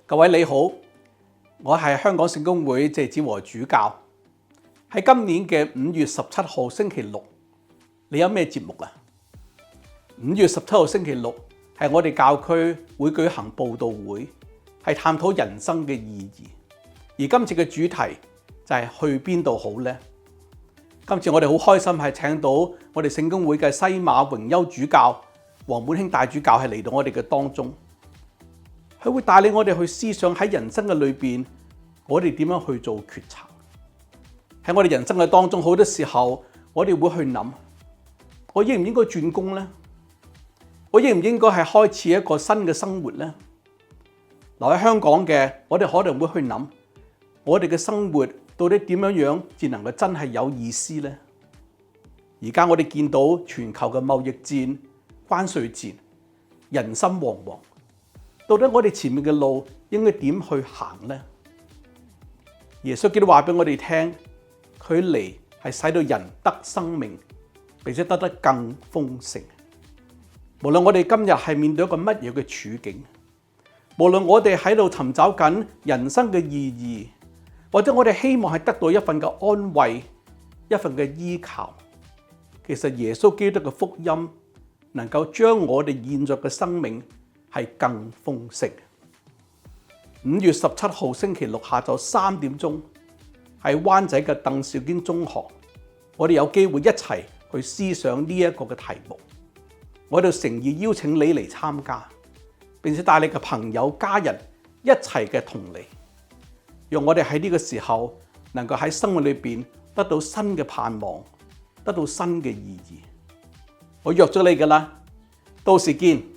各位你好，我係香港聖公會謝子和主教。喺今年嘅5月17號星期六，你有咩節目啊？5月17號星期六係我哋教區會舉行佈道會，係探討人生嘅意義。而今次嘅主題就係去邊度好呢？今次我哋好開心係請到我哋聖公會嘅西馬榮休主教黃本興大主教係嚟到我哋嘅當中。佢會帶領我哋去思想喺人生嘅裏邊，我哋點樣去做決策。喺我哋人生嘅當中，好多時候我哋會去諗，我應唔應該轉工呢？我應唔應該係開始一個新嘅生活呢？留喺香港嘅，我哋可能會去諗，我哋嘅生活到底點樣至能夠真係有意思呢？而家我哋見到全球嘅貿易戰、關稅戰，人心惶惶。到底我哋前面嘅路應該點去行呢？耶穌基督話俾我哋聽，佢嚟係使到人得生命，並且得更豐盛。無論我哋今日係面對一個乜嘢嘅處境，無論我哋喺度尋找緊人生嘅意義，或者我哋希望係得到一份嘅安慰、一份嘅依靠，其實耶穌基督嘅福音能夠將我哋現在嘅生命係更豐盛。5月17號星期六下晝3點鐘，喺灣仔嘅鄧肇堅中學，我哋有機會一齊去思想呢一個嘅題目。我哋誠意邀請你嚟參加，並且帶你嘅朋友、家人一齊嘅同嚟，讓我哋喺呢個時候能夠喺生活裏邊得到新嘅盼望，得到新嘅意義。我約咗你㗎喇，到時見。